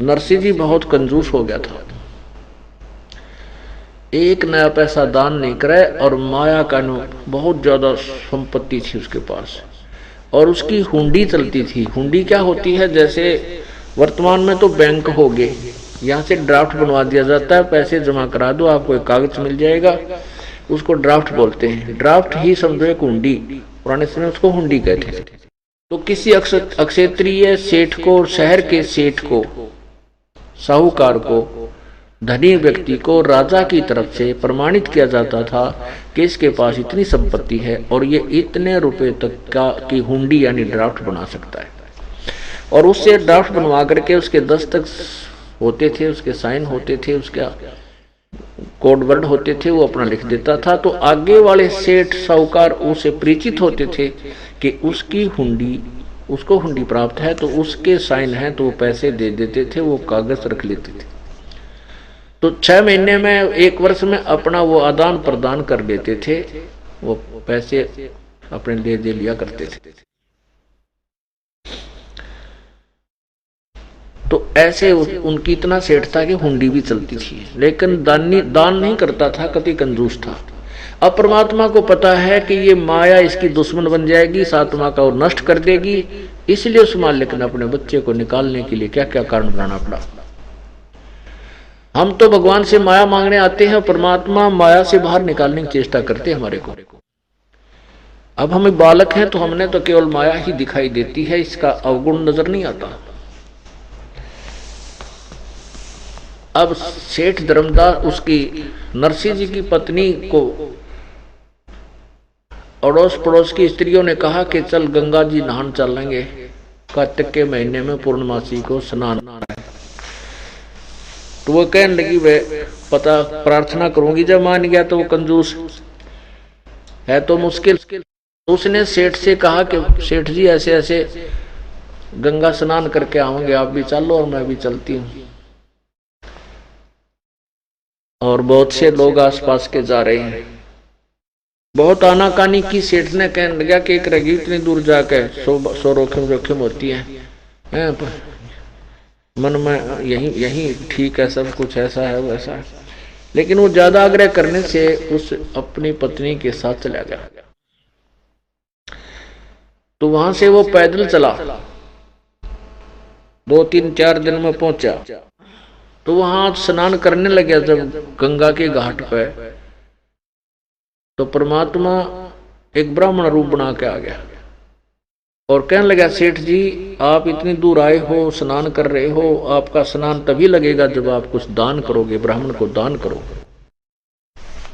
नरसिंह जी बहुत कंजूस हो गया था, एक नया पैसा दान नहीं करे, और माया का बहुत ज्यादा संपत्ति थी उसके पास, और उसकी हुंडी चलती थी। हुंडी क्या होती है, जैसे वर्तमान में तो बैंक हो गए, यहाँ से ड्राफ्ट बनवा दिया जाता है, पैसे जमा करा दो आपको एक कागज मिल जाएगा, उसको ड्राफ्ट बोलते हैं। ड्राफ्ट ही समझो एक हुंडी, पुराने समय उसको हुंडी कहते थे। तो किसी अक्षेत्रीय सेठ को, शहर के सेठ को, साहूकार को, धनी व्यक्ति को राजा की तरफ से प्रमाणित किया जाता था कि इसके पास इतनी संपत्ति है और ये इतने रुपए तक का की हुंडी यानी ड्राफ्ट बना सकता है, और उससे ड्राफ्ट बनवा करके उसके दस्तखत होते थे, उसके साइन होते थे, उसका कोड वर्ड होते थे, वो अपना लिख देता था। तो आगे वाले सेठ साहूकार उसे परिचित होते थे कि उसकी हुंडी, उसको हुंडी प्राप्त है, तो उसके साइन है, तो वो पैसे दे देते थे, वो कागज रख लेते थे। तो 6 महीने में, 1 वर्ष में अपना वो आदान प्रदान कर देते थे, वो पैसे अपने ले दे लिया करते थे। तो ऐसे उनकी इतना सेठ था कि हुंडी भी चलती थी, लेकिन दान नहीं करता था, कति कंजूस था। अब परमात्मा को पता है कि ये माया इसकी दुश्मन बन जाएगी, इस आत्मा का वो नष्ट कर देगी, इसलिए उस मालिक ने अपने बच्चे को निकालने के लिए क्या क्या कारण बनाना पड़ा। हम तो भगवान से माया मांगने आते हैं, परमात्मा माया से बाहर निकालने की चेष्टा करते हैं हमारे को। अब हम बालक हैं तो हमने तो केवल माया ही दिखाई देती है, इसका अवगुण नजर नहीं आता। अब सेठ धर्मदास उसकी नरसिंह जी की पत्नी को अड़ोस पड़ोस की स्त्रियों ने कहा कि चल गंगा जी नहान चलेंगे, कार्तिक के महीने में पूर्णमासी को स्नान है। तो वो कहने लगी वे पता प्रार्थना करूंगी, जब मान गया तो वो कंजूस है तो मुश्किल। उसने सेठ से कहा कि सेठ जी ऐसे ऐसे गंगा स्नान करके आऊंगे, आप भी चलो और मैं भी चलती हूँ। और बहुत से लोग आसपास के जा रहे हैं, बहुत आनाकानी की। सेठ ने कहने लगा कि एक रगी इतनी दूर जाकर सो जोखिम होती है, मन में यही ठीक है, सब कुछ ऐसा है वैसा है। लेकिन वो ज्यादा आग्रह करने से उस अपनी पत्नी के साथ चला गया। तो वहां से वो पैदल चला, 2-3-4 दिन में पहुंचा। तो वहां स्नान करने लगे जब गंगा के घाट पे, तो परमात्मा एक ब्राह्मण रूप बना के आ गया और कहने लगा, सेठ जी आप इतनी दूर आए हो, स्नान कर रहे हो, आपका स्नान तभी लगेगा जब आप कुछ दान करोगे, ब्राह्मण को दान करो।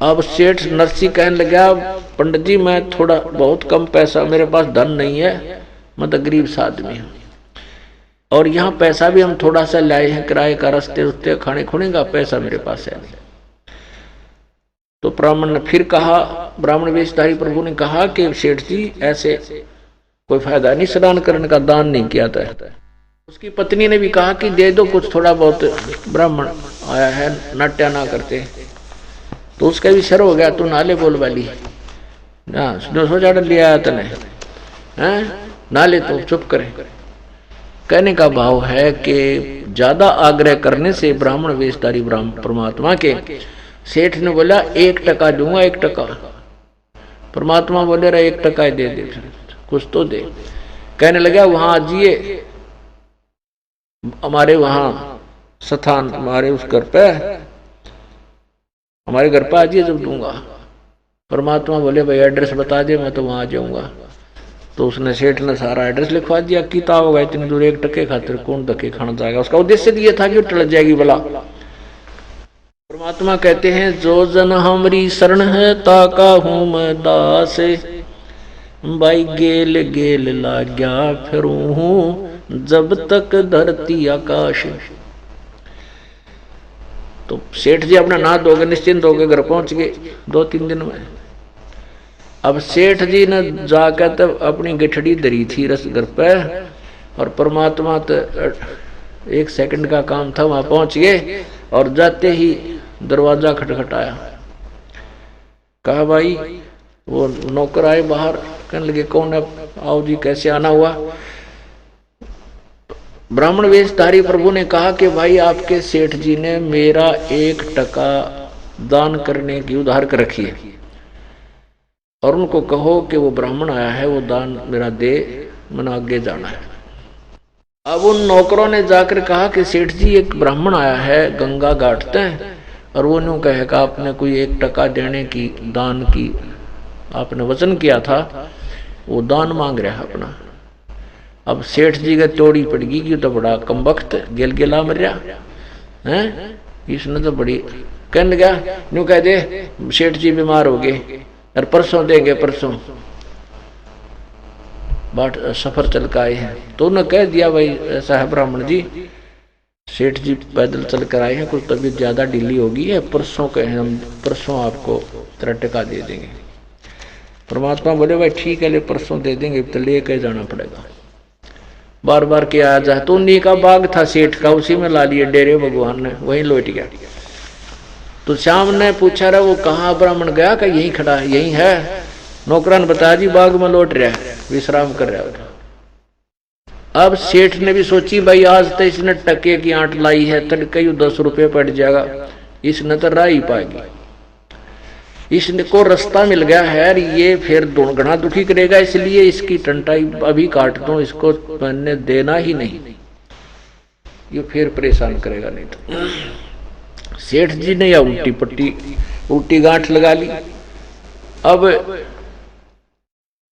अब सेठ नरसिंह कहने लगा, पंडित जी मैं थोड़ा बहुत कम पैसा, मेरे पास धन नहीं है, मैं तो गरीब सा आदमी हूँ, और यहाँ पैसा भी हम थोड़ा सा लाए हैं, किराए का, रस्ते उस्ते खाने खुने का पैसा मेरे पास है नहीं। तो ब्राह्मण ने फिर कहा, ब्राह्मण वेशधारी प्रभु ने कहा कि सेठ जी ऐसे कोई फायदा नहीं, स्नान करने का दान नहीं किया था। उसकी पत्नी ने भी कहा कि दे दो कुछ, थोड़ा बहुत ब्राह्मण आया है, नाट्या ना करते। तो उसका भी सर हो गया, तू नाले बोल वाली ना, सोचा लिया आया तने हैं, नाले तो चुप करे। कहने का भाव है कि ज्यादा आग्रह करने से ब्राह्मण वेशधारी ब्राह्मण परमात्मा के, सेठ ने बोला 1 टका दूंगा, 1 टका। परमात्मा बोले रहा 1 टका दे दे, कुछ तो दे। कहने लगा वहां आजिए, हमारे वहां स्थान, हमारे उस घर पे, हमारे घर पे आजिए जब दूंगा। परमात्मा बोले भाई एड्रेस बता दे, मैं तो वहां आ जाऊंगा। तो उसने, सेठ ने सारा एड्रेस लिखवा दिया। किता होगा इतनी दूर 1 टके खातिर कौन धक्के खाना जाएगा। उसका उद्देश्य ये था कि टल जाएगी भला। परमात्मा कहते हैं, जो जन हमारी शरण है ताका हूं मैं दास, भाई गेल गेल लाग्या फिरू हूं जब तक धरती आकाश। तो सेठ जी अपना नहा धोके निश्चिंत होकर घर पहुंच गए 2-3 दिन में। अब सेठ जी ने जाकर तब अपनी गठड़ी धरी थी रस घर पे, और परमात्मा तो 1 सेकंड का काम था, वहां पहुंच गए और जाते ही दरवाजा खटखटाया। कहा भाई, वो नौकर आए बाहर, कहने लगे कौन है, आओ जी कैसे आना हुआ। ब्राह्मण वेशधारी प्रभु ने कहा कि भाई आपके सेठ जी ने मेरा 1 टका दान करने की उधार कर रखी है और उनको कहो कि वो ब्राह्मण आया है वो दान मेरा दे, मैंने आगे जाना है। अब उन नौकरों ने जाकर कहा कि सेठ जी एक ब्राह्मण आया है गंगा घाटते हैं और वो न्यू कहेगा आपने कोई 1 टका देने की दान की आपने वचन किया था, वो दान मांग रहा है अपना। अब सेठ जी का तोड़ी पड़गी कि तो बड़ा कमबख्त गिल गिला मर रहा है, इसने तो बड़ी कहने लगा न्यू कह दे सेठ जी बीमार हो गए और परसों देंगे, परसों बाट सफर चल कर आए हैं। तो उन्होंने कह दिया भाई ऐसा है ब्राह्मण जी, सेठ जी पैदल चल कर आए हैं, कुछ तबीयत ज्यादा ढीली होगी है, परसों कहे हम परसों आपको 3 टका दे देंगे। परमात्मा बोले भाई ठीक है ले परसों दे देंगे, तो लेके जाना पड़ेगा। बार बार क्या आ जाए, तो उन्हीं का बाग था सेठ का, उसी में ला लिए डेरे भगवान ने, वहीं लौट गया। तो श्याम ने पूछा रहा वो कहाँ ब्राह्मण गया, का यहीं खड़ा है, यहीं है। नौकरा ने बताया जी बाग में लौट रहा है, विश्राम कर रहा है। अब सेठ ने भी सोची भाई आज तो इसने टके की आंट लाई है, तड़के 10 रुपये पड़ जाएगा, इसने तो राह ही पाएगी, इसने को रास्ता मिल गया है, ये फिर गुना दुखी करेगा, इसलिए इसकी टंटाई अभी काट दो, इसको मैंने देना ही नहीं, ये फिर परेशान करेगा नहीं तो। सेठ जी ने या उल्टी पट्टी उल्टी गांठ लगा ली। अब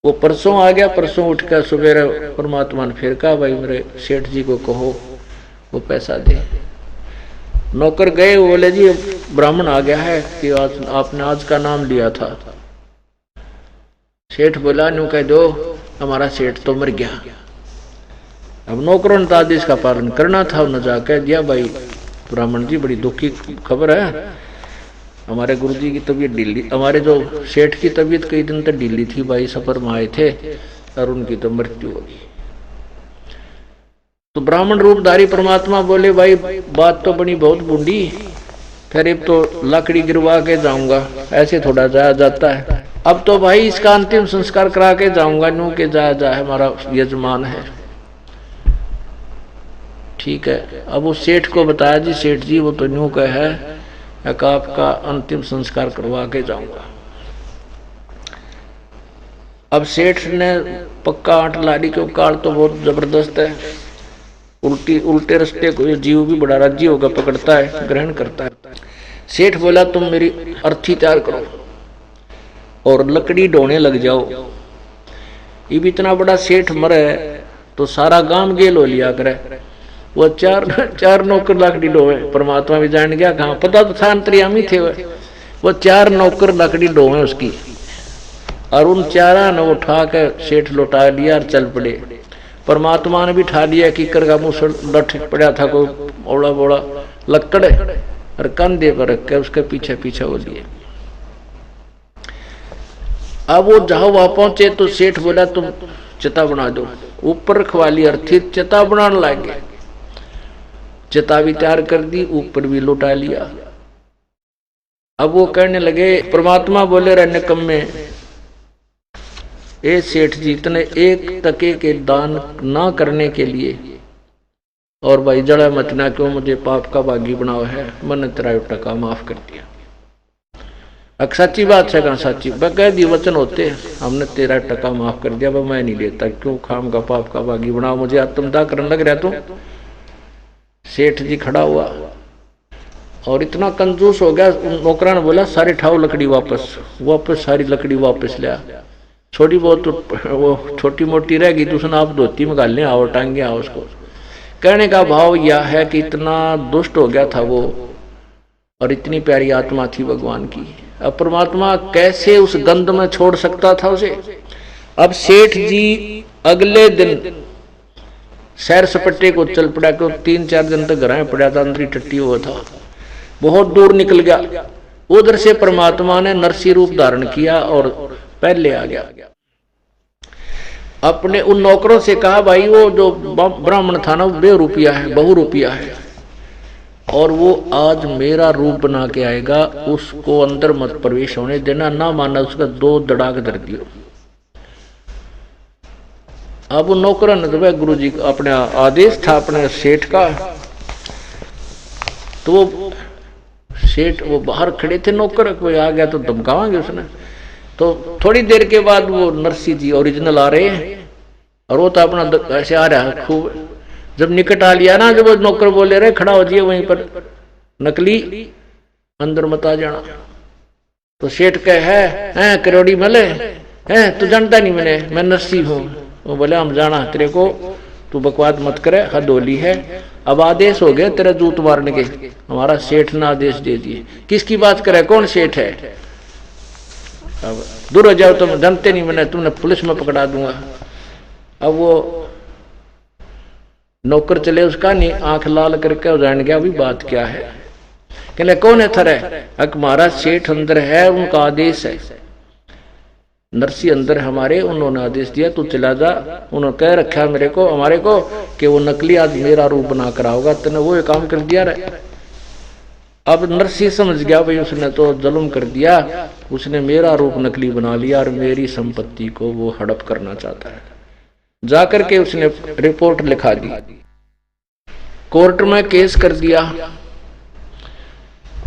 वो परसों आ गया, परसों उठकर सवेरे परमात्मा ने फिर कहा भाई मेरे सेठ जी को कहो वो पैसा दे। नौकर गए, वो बोले जी ब्राह्मण आ गया है कि आज आपने आज का नाम लिया था। सेठ बोला न्यू कह दो हमारा सेठ तो मर गया। अब नौकरों ने आदेश का पालन करना था, उन्होंने जाकर दिया भाई ब्राह्मण जी बड़ी दुख की खबर है, हमारे गुरु जी की तबीयत ढीली, हमारे जो सेठ की तबीयत कई दिन तक ढीली थी भाई, सफर में आए थे और उनकी तो मृत्यु होगी। तो ब्राह्मण रूपधारी परमात्मा बोले भाई बात तो बनी बहुत बूंदी, फिर अब तो लकड़ी गिरवा के जाऊंगा, ऐसे थोड़ा जाया जाता है। अब तो भाई इसका अंतिम संस्कार करा के जाऊंगा, न्यू के जाया जाए हमारा यजमान है। ठीक है, अब वो सेठ को बताया जी सेठ जी वो तो न्यू का है, आपका अंतिम संस्कार करवा के जाऊंगा। अब सेठ ने पक्का आंट लाड़ी क्यों काल तो बहुत जबरदस्त है, उल्टे रास्ते को ये जीव भी बड़ा राज्य होगा पकड़ता है, ग्रहण करता है। सेठ बोला तुम मेरी अर्थी तैयार करो और लकड़ी ढोने लग जाओ। ये भी इतना बड़ा सेठ मरे तो सारा गांव गेल हो लिया करे, वो चार नौकर लकड़ी ढोए। परमात्मा भी जान गया कहाँ, पता तो था अंतर्यामी थे वो 4 नौकर लकड़ी ढोए उसकी, और उन 4 ने उठा के सेठ लौटा लिया और चल पड़े। परमात्मा ने भी ठा लिया कीकर का मुँह लठ पड़ा था कोई ओड़ा बोड़ा लक्कड़, और कंधे पर रख के उसके पीछे पीछे हो लिए। अब वो जहां वहां पहुंचे तो सेठ बोला तुम चिता बना दो, ऊपर रखवा ली अर्थी चिता बनाने लगे। चिता भी तैयार कर दी, ऊपर भी लौटा लिया। अब वो कहने लगे, परमात्मा बोले रहने कम में ए सेठ जी इतने 1 टके के दान ना करने के लिए और भाई जड़ा मचना क्यों मुझे पाप का भागी बनाओ है, मैंने तेरा 1 टका माफ कर दिया। अब सच्ची बात है, कहाँ सच्ची कह दी वचन होते हमने तेरा 1 टका माफ कर दिया, मैं नहीं लेता, क्यों खाम का पाप का भागी बनाओ मुझे, आत्मदाह करने लग रहा। तो सेठ जी खड़ा हुआ और इतना कंजूस हो गया, नौकरा ने बोला सारे ठाओ लकड़ी वापस सारी लकड़ी वापस लिया, थोड़ी बहुत वो छोटी मोटी रह गई तो उसने आप धोती में गालने आओ टांगे आओ। उसको कहने का भाव यह है कि इतना दुष्ट हो गया था वो, और इतनी प्यारी आत्मा थी भगवान की, अब परमात्मा कैसे उस गंध में छोड़ सकता था उसे। अब सेठ जी अगले दिन सैर सपट्टे को चल पड़ा, क्यों 3-4 दिन तक घर पड़ा था, अंदर टट्टी हुआ था, बहुत दूर निकल गया। उधर से परमात्मा ने नरसी रूप धारण किया और पहले आ गया। अपने उन नौकरों से कहा भाई वो जो ब्राह्मण था ना वो बेरूपिया है, बहुरूपिया है, और वो आज मेरा रूप बना के आएगा, उसको अंदर मत प्रवेश होने देना, ना माना उसका 2 दड़ाक धर दियो। अब वो नौकर ने तो भाई गुरु जी का अपने आदेश था अपने सेठ का, तो वो सेठ वो बाहर खड़े थे, नौकर कोई आ गया तो धमकावांगे उसने। तो थोड़ी देर के बाद वो नरसिंह जी ओरिजिनल आ रहे हैं और वो तो अपना ऐसे आ रहा है खूब। जब निकट आ लिया ना, जब वो नौकर बोले रहे खड़ा हो जाइए वहीं पर, नकली अंदर मत आ जाना। तो सेठ कहे है करोड़ी मले है, तू जानता नहीं मैं नरसिंह हूँ। वो बोले हम जाना तेरे को, तू बकवाद मत करे, हद होली है। अब आदेश हो गए तेरे जूत मारने के, हमारा सेठ ने आदेश दे दिए। किसकी बात करे, कौन सेठ है? अब दूर हो जाओ, तुम जानते नहीं मैंने, तुमने पुलिस में पकड़ा दूंगा। अब वो नौकर चले उसका नहीं, आंख लाल करके जान गया अभी बात क्या है। कहले कौन है थरे? अक महाराज सेठ अंदर है, उनका आदेश है। नरसिंह अंदर हमारे, उन्होंने आदेश दिया तू चला जा। उन्होंने कह रखा मेरे को हमारे को कि वो नकली आज मेरा रूप बना कर आओगा, तूने वो काम कर दिया रहे। अब नरसिंह समझ गया भाई उसने तो जुल्म कर दिया, उसने मेरा रूप नकली बना लिया और मेरी संपत्ति को वो हड़प करना चाहता है। जाकर के उसने रिपोर्ट लिखा दी, कोर्ट में केस कर दिया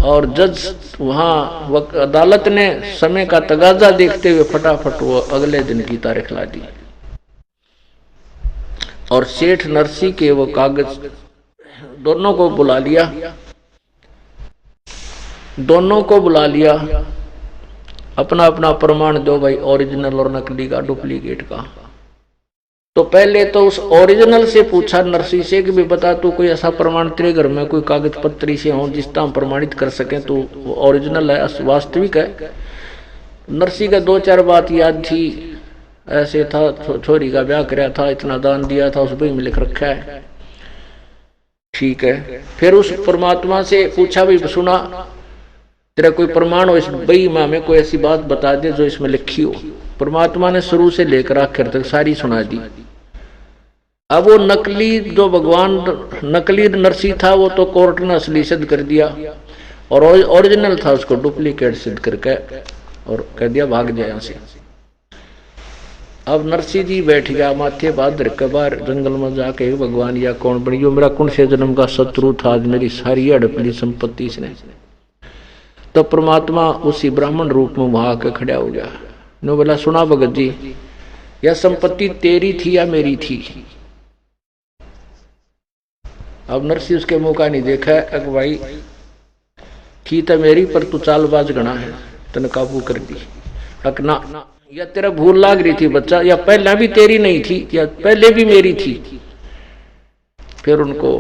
और जज वहां अदालत ने समय का तगाजा देखते हुए फटाफट वो अगले दिन की तारीख ला दी और सेठ नरसिंह के वो कागज दोनों को बुला लिया, दोनों को बुला लिया, अपना अपना प्रमाण दो भाई, ओरिजिनल और नकली का, डुप्लीकेट का। तो पहले तो उस ओरिजिनल से पूछा नरसिंह से कि भी बता तू कोई ऐसा प्रमाण तेरे घर में कोई कागज पत्री से हो जिसका हम प्रमाणित कर सकें तो ओरिजिनल है, वास्तविक है। नरसिंह का दो चार बात याद थी, ऐसे था छोरी का ब्याह कराया था, इतना दान दिया था, उस बही में लिख रखा है, ठीक है। फिर उस परमात्मा से पूछा भी सुना तेरा कोई प्रमाण हो इस बही में, हमें कोई ऐसी बात बता दे जो इसमें लिखी हो। परमात्मा ने शुरू से लेकर आखिर तक सारी सुना दी। अब वो नकली जो भगवान नकली नरसिंह था वो तो कोर्ट ने असली सिद्ध कर दिया और ओरिजिनल था उसको डुप्लीकेट सिद्ध करके और कह दिया भाग जाए यहां से। अब नरसिंह जी बैठ गया माथे बहादुर के बाहर जंगल में जाके, भगवान या कौन बनी जो मेरा कौन से जन्म का शत्रु था, आज मेरी सारी हड़प ली संपत्ति इसने। तो परमात्मा उसी ब्राह्मण रूप में वहां आकर खड़ा हो गया। ने बोला सुना भगत जी, यह संपत्ति तेरी थी या मेरी थी? अब नरसिंह उसके मुंह का नहीं देखा, अग भाई थी तो मेरी पर तू चालबाज गणा है, तने काबू कर दी। अकना या तेरा भूल लाग रही थी बच्चा, या पहले भी तेरी नहीं थी या पहले भी मेरी थी। फिर उनको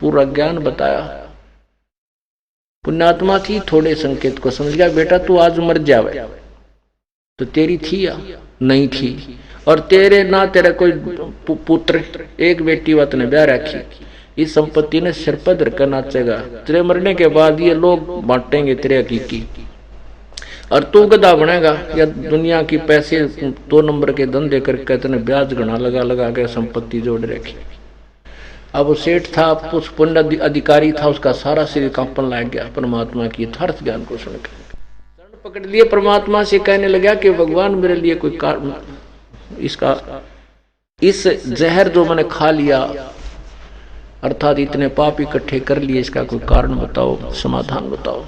पूरा ज्ञान बताया। पुण्यात्मा थी, थोड़े संकेत को समझ गया, बेटा तू आज मर जावे तो तेरी थी या नहीं थी, और तेरे ना तेरा कोई पुत्र, एक बेटी वत ने ब्याह रखी, इस संपत्ति ने सिर पर धरकर नाचेगा, तेरे मरने के बाद ये लोग बांटेंगे तेरे हकीकी, और तू गधा बनेगा या दुनिया की पैसे 2 नंबर के धंधे करके तेने ब्याज गणा लगा लगा के संपत्ति जोड़ रखी। अब वो सेठ था, उस पुण्य अधिकारी था, उसका सारा शरीर कांपन लग गया परमात्मा की यथार्थ ज्ञान को सुनकर। पकड़ लिए परमात्मा से कहने लगा कि भगवान मेरे लिए कोई कारण, इसका इस जहर जो मैंने खा लिया अर्थात इतने पाप इकट्ठे कर लिए, इसका कोई कारण बताओ, समाधान बताओ।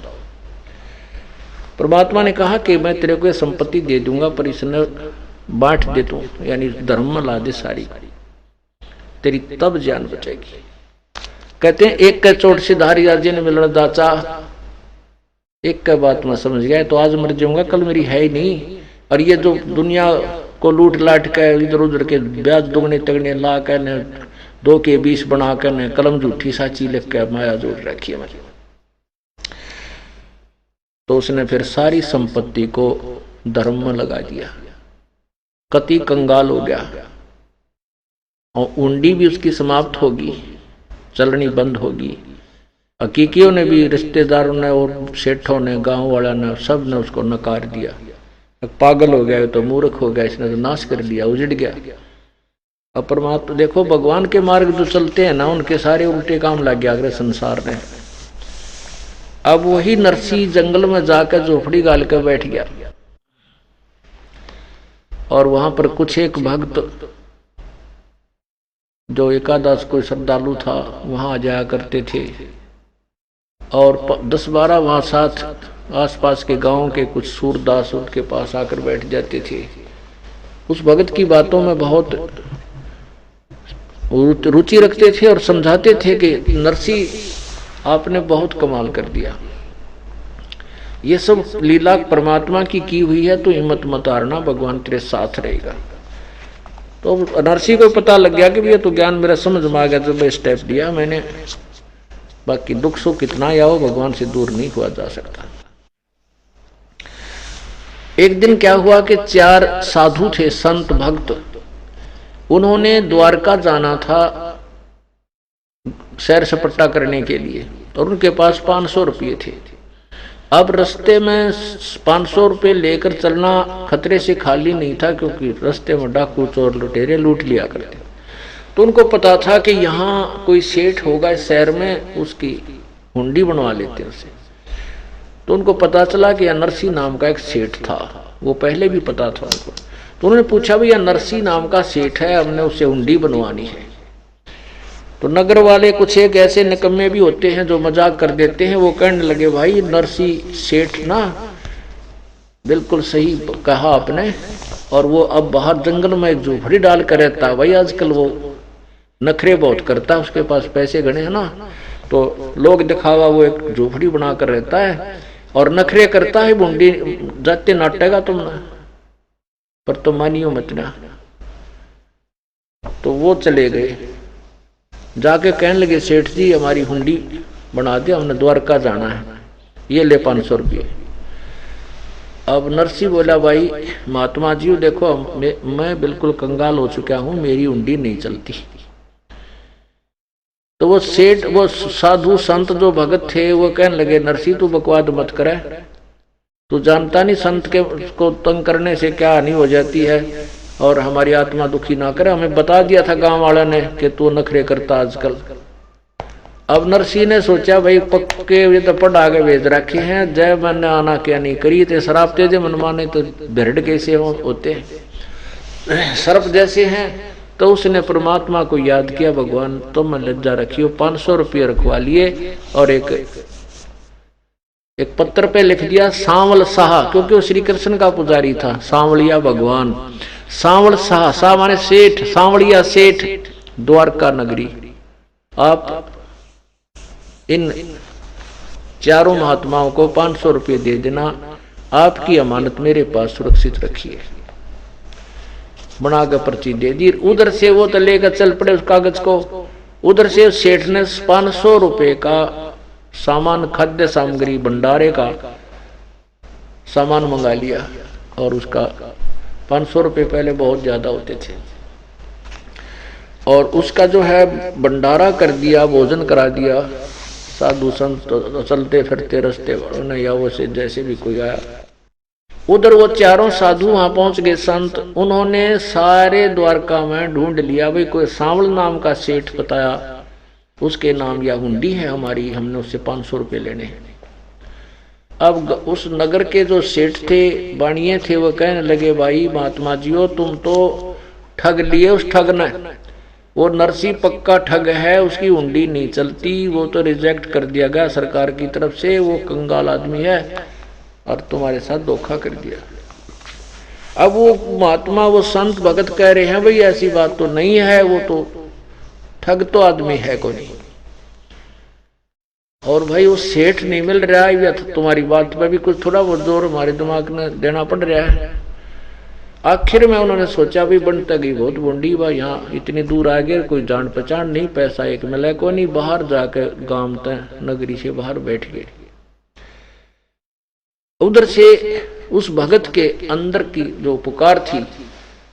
परमात्मा ने कहा कि मैं तेरे को ये संपत्ति दे दूंगा पर इसने बांट दे तू, यानी धर्म में ला दे सारी, तेरी तब जान बचेगी। कहते हैं एक का चोट से धारी राज्य ने मिलना दाचा, एक का बात मैं समझ गया, तो आज मर जाऊंगा कल मेरी है ही नहीं, और ये जो दुनिया को लूट लाट के इधर उधर के ब्याज दुगने तगने ला के ने 2 के 20 बना कर ने कलम झूठी साची लिख के माया जोड़ रखी है। तो उसने फिर सारी संपत्ति को धर्म में लगा दिया, कति कंगाल हो गया और उंडी भी उसकी समाप्त होगी, चलनी बंद होगी। हकीकियों ने भी, रिश्तेदारों ने और सेठों ने, गांव वालों ने, सब ने उसको नकार दिया। पागल हो गया तो मूर्ख हो गया, इसने तो नाश कर लिया, उजड़ गया। अब परमात्मा देखो भगवान के मार्ग जो चलते हैं ना, उनके सारे उल्टे काम लग गया अगर संसार में। अब वही नरसिंह जंगल में जाकर झोपड़ी गाल कर बैठ गया और वहां पर कुछ एक भक्त जो एकादश कोई श्रद्धालु था वहां आ जाया करते थे, और 10-12 वहां साथ आसपास के गांव के कुछ सूरदास उनके पास आकर बैठ जाते थे। उस भगत की बातों में बहुत रुचि रखते थे और समझाते थे कि नरसी आपने बहुत कमाल कर दिया, ये सब लीला परमात्मा की हुई है, तो हिम्मत मत हारना, भगवान तेरे साथ रहेगा। तो नरसी को पता लग गया कि ये तो ज्ञान मेरा समझ में आ गया, तो मैं स्टेप दिया मैंने, बाकी दुख सुख कितना या हो भगवान से दूर नहीं हुआ जा सकता। एक दिन क्या हुआ कि 4 साधु थे, संत भक्त, उन्होंने द्वारका जाना था सैर सपट्टा करने के लिए, और उनके पास 500 रुपये थे। अब रास्ते में 500 रुपये लेकर चलना खतरे से खाली नहीं था, क्योंकि रास्ते में डाकू चोर लुटेरे लूट लिया करते। तो उनको पता था कि यहाँ कोई सेठ होगा इस शहर में, उसकी हुंडी बनवा लेते हैं उसे। तो उनको पता चला कि नरसी नाम का एक सेठ था, वो पहले भी पता था उनको। तो उन्होंने पूछा भैया नरसी नाम का सेठ है, हमने उससे हुंडी बनवानी है। तो नगर वाले कुछ एक ऐसे निकम्मे भी होते हैं जो मजाक कर देते हैं, वो कहने लगे भाई नरसी सेठ ना, बिल्कुल सही कहा आपने, और वो अब बाहर जंगल में एक झोपड़ी डाल कर रहता है भाई, आजकल वो नखरे बहुत करता है, उसके पास पैसे घने हैं ना, तो लोग दिखावा वो एक झोपड़ी बना कर रहता है और नखरे करता है, बुंडी जाते नाटेगा तुम ना, पर तुम मानियो मत ना। तो वो चले गए, जाके कहने लगे सेठ जी हमारी हुंडी बना दे, हमने द्वारका जाना है, ये ले 500 रुपये। अब नरसी बोला भाई महात्मा जी देखो मैं बिल्कुल कंगाल हो चुका हूं, मेरी हुंडी नहीं चलती। तो वो सेठ, वो साधु संत जो भगत थे वो कहने लगे नरसी तू बकवाद मत करे, तू जानता नहीं संत के को तंग करने से क्या हानि हो जाती है, और हमारी आत्मा दुखी ना करे, हमें बता दिया था गांव वाले ने कि तू नखरे करता आजकल। अब नरसी ने सोचा भाई पक्के ये तो पढ़ आगे भेज रखे हैं, जय मैंने आना क्या नहीं करी, तो शराब तेजे मन माने तो भेड़ कैसे होते हैं, सर्प जैसे हैं। तो उसने परमात्मा को याद किया, भगवान तो मैं लज्जा रखियो, 500 रुपये रखवा लिए और एक पत्र पे लिख दिया सांवल साहा, क्योंकि वो श्री कृष्ण का पुजारी था, सांवलिया भगवान, सांवल साहा, सा माने सेठ, सांवलिया सेठ, द्वारका नगरी। आप इन चारों महात्माओं को 500 रुपये दे देना, आपकी अमानत मेरे पास सुरक्षित रखिए। बना के पर्ची दे दी। उधर से वो तो लेकर चल पड़े उस कागज को, उधर से सेठ ने 500 रुपये का सामान, खाद्य सामग्री, भंडारे का सामान मंगा लिया, और उसका 500 रुपये पहले बहुत ज्यादा होते थे, और उसका जो है भंडारा कर दिया, भोजन करा दिया। साधु संत चलते फिरते रास्ते वालों ने या वो से जैसे भी कोई आया, उधर वो चारों साधु वहां पहुंच गए संत, उन्होंने सारे द्वारका में ढूंढ लिया, भाई कोई सांवल नाम का सेठ बताया, उसके नाम या हुंडी है हमारी, हमने उससे 500 रुपये लेने हैं। अब उस नगर के जो सेठ थे, बाणिये थे, वो कहने लगे भाई महात्मा जियो तुम तो ठग लिए उस ठग ने, वो नरसी पक्का ठग है, उसकी हुंडी नहीं चलती, वो तो रिजेक्ट कर दिया गया सरकार की तरफ से, वो कंगाल आदमी है और तुम्हारे साथ धोखा कर दिया। अब वो महात्मा, वो संत भगत कह रहे हैं भाई ऐसी बात तो नहीं है, वो तो ठग तो आदमी है को नहीं, और भाई वो सेठ नहीं मिल रहा है, या तुम्हारी बात पे भी कुछ थोड़ा बहुत जोर हमारे दिमाग में देना पड़ रहा है। आखिर में उन्होंने सोचा भी बनता गई बहुत बुंडी बा, यहाँ इतनी दूर आ गए, कोई जान पहचान नहीं, पैसा एक मिला को नहीं, बाहर जाकर गांव तक नगरी से बाहर बैठ गए। उधर से उस भगत के अंदर की जो पुकार थी,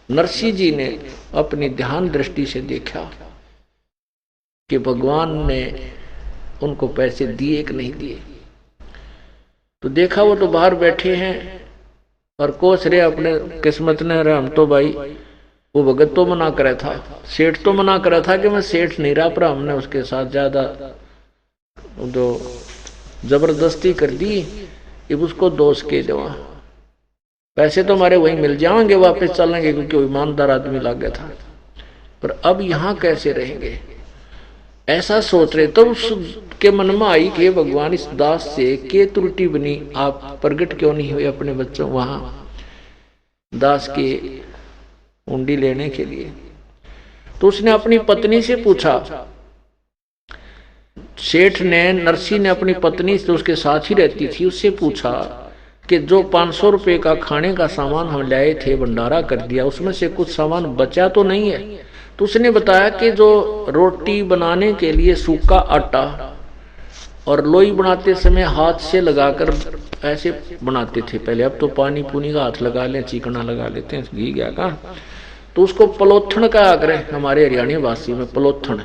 नरसी जी ने अपनी ध्यान दृष्टि से देखा कि भगवान ने उनको पैसे दिए कि नहीं दिए। तो देखा वो तो बाहर बैठे हैं और कोस रहे अपने किस्मत ने, रहे हम तो भाई, वो भगत तो मना करा था, सेठ तो मना करा था कि मैं सेठ नहीं रहा, पर हमने उसके साथ ज्यादा जो जबरदस्ती कर दी, अब उसको दोष के देवा, पैसे तो हमारे वहीं मिल जाएंगे, वापस चलेंगे, क्योंकि वो ईमानदार आदमी लग गया था। पर अब यहां कैसे रहेंगे, ऐसा सोच रहे। तब उसके मन में आई कि भगवान इस दास से के त्रुटि बनी, आप प्रकट क्यों नहीं हुए अपने बच्चों वहां दास की हुंडी लेने के लिए। तो उसने अपनी पत्नी से पूछा, सेठ ने नरसी ने अपनी पत्नी से उसके साथ ही रहती थी उससे पूछा कि जो 500 रुपए का खाने का सामान हम लाए थे भंडारा कर दिया, उसमें से कुछ सामान बचा तो नहीं है। तो उसने बताया कि जो रोटी बनाने के लिए सूखा आटा और लोई बनाते समय हाथ से लगाकर ऐसे बनाते थे पहले, अब तो पानी पुनी का हाथ लगा ले, चिकना लगा लेते हैं, घी गया का, तो उसको पलोथन का आग्रह हमारे हरियाणा वासी में पलोथन,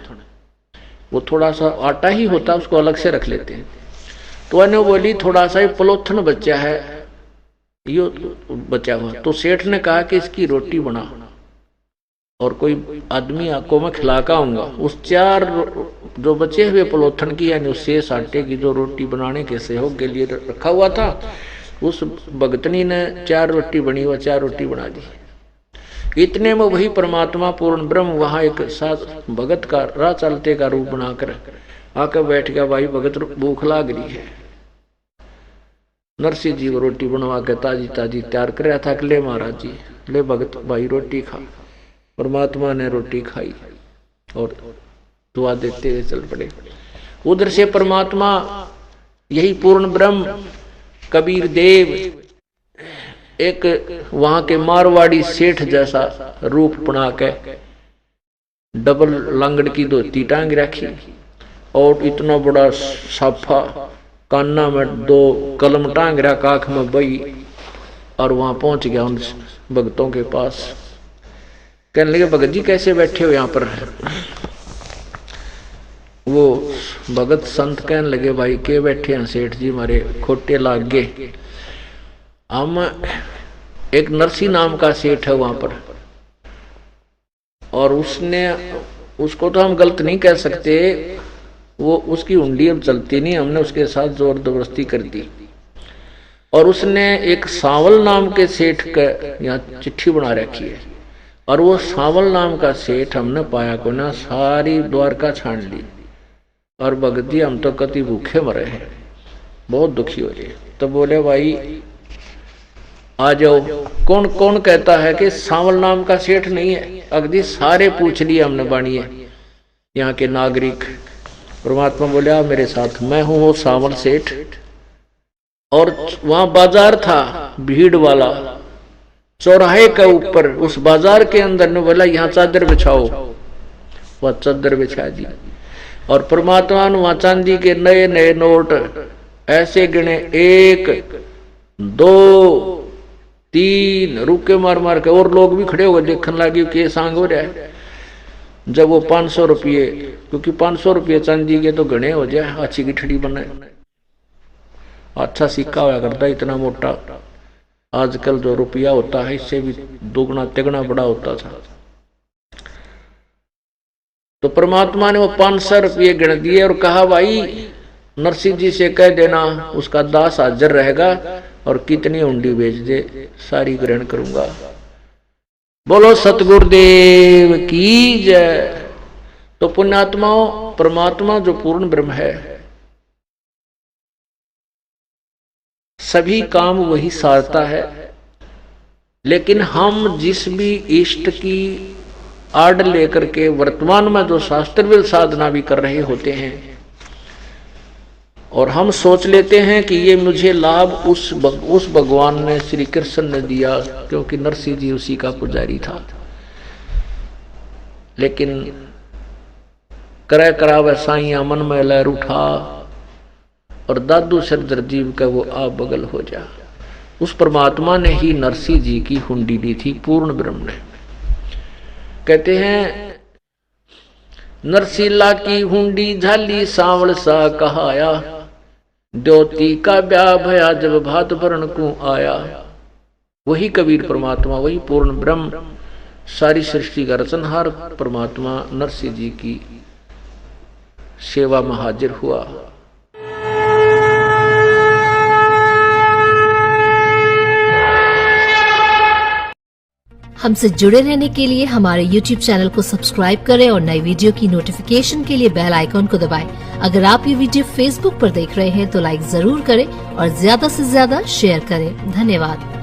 वो थोड़ा सा आटा ही होता उसको अलग से रख लेते हैं। तो उन्हें बोली थोड़ा सा पलोथन बचा है, यो बचा हुआ। तो सेठ ने कहा कि इसकी रोटी बना और कोई आदमी आपको मैं खिलाका आऊंगा। उस 4 जो बचे हुए पलोथन की यानी उस शेष आटे की जो रोटी बनाने के सहयोग के लिए रखा हुआ था, उस भगतनी ने 4 रोटी बनी हुआ 4 रोटी बना दी। इतने में वही परमात्मा पूर्ण ब्रह्म वहां एक साथ भगत का राह चलते का रूप बनाकर आकर बैठ गया। भाई भगत भूख लाग रही है। नरसिंह जी को रोटी बनवा के ताजी ताजी तैयार कर रहा था कि ले महाराज जी, ले भगत भाई रोटी खा। परमात्मा ने रोटी खाई और दुआ देते हुए चल पड़े। उधर से परमात्मा यही पूर्ण ब्रह्म कबीर देव एक वहां के मारवाड़ी सेठ जैसा रूप बना के डबल लंगड़ की धोती टांग रखी और इतना बड़ा साफा, कान्ना में 2 कलम टांग रहा, आंख में बई, और वहां पहुंच गया उन भगतों के पास। कहने लगे भगत जी कैसे बैठे हो यहाँ पर। वो भगत संत कहने लगे भाई के बैठे हैं सेठ जी, हमारे खोटे लाग गए। हम एक नरसी नाम का सेठ है वहां पर, और उसको तो हम गलत नहीं कह सकते, वो उसकी हुंडी अब चलती नहीं, हमने उसके साथ जोर जबरदस्ती कर दी। और उसने एक सावल नाम के सेठ का यहाँ चिट्ठी बना रखी है, और वो सावल नाम का सेठ हमने पाया को ना, सारी द्वारका छान ली। और भगत जी हम तो कति भूखे मरे हैं, बहुत दुखी हो रहे। तो बोले भाई आ जाओ। कौन कौन कहता है कि सावल नाम का सेठ नहीं है। अगदी सारे पूछ लिए हमने बाणिए यहाँ के नागरिक। परमात्मा बोले आ मेरे साथ, मैं हूं वो सावल सेठ। और वहां बाजार था भीड़ वाला, चौराहे के ऊपर उस बाजार के अंदर ने बोला यहाँ चादर बिछाओ, वह चादर बिछा दी। और परमात्मा ने वहां चांदी के नए नए नोट ऐसे गिने, 1 2 3 रुके मार मार के, और लोग भी खड़े हो गए देखने लगे के सांग हो रहा है। जब वो 500 रुपये, क्योंकि 500 रुपये चांदी के तो गणे हो जाए, अच्छी गिठड़ी बने, अच्छा सिक्का होया करता इतना मोटा। आजकल जो रुपया होता है इससे भी दोगुना तिगुना बड़ा होता था। तो परमात्मा ने वो 500 रुपये गिन दिए और कहा भाई नरसिंह जी से कह देना उसका दास हाजिर रहेगा और कितनी हुंडी बेच दे, सारी ग्रहण करूंगा। बोलो सतगुरुदेव की जय। तो पुण्यात्माओं, परमात्मा जो पूर्ण ब्रह्म है, सभी काम वही सारता है। लेकिन हम जिस भी इष्ट की आड़ लेकर के वर्तमान में जो शास्त्रविद साधना भी कर रहे होते हैं, और हम सोच लेते हैं कि ये मुझे लाभ उस भगवान ने, श्री कृष्ण ने दिया, क्योंकि नरसिंह जी उसी का पुजारी था। लेकिन करे करावे साइया मन में लहर उठा, और दादू सरदर जीव का वो आप बगल हो जा। उस परमात्मा ने ही नरसिंह जी की हुंडी ली थी, पूर्ण ब्रह्म ने। कहते हैं नरसिला की हुंडी झाली सांवल सा कहाया, द्योती का ब्याह भया जब भात भरण को आया। वही कबीर परमात्मा, वही पूर्ण ब्रह्म, सारी सृष्टि का रचनहार परमात्मा नरसिंह जी की सेवा में हाजिर हुआ। हमसे जुड़े रहने के लिए हमारे YouTube चैनल को सब्सक्राइब करें और नई वीडियो की नोटिफिकेशन के लिए बेल आइकॉन को दबाएं। अगर आप ये वीडियो Facebook पर देख रहे हैं तो लाइक जरूर करें और ज्यादा से ज्यादा शेयर करें। धन्यवाद।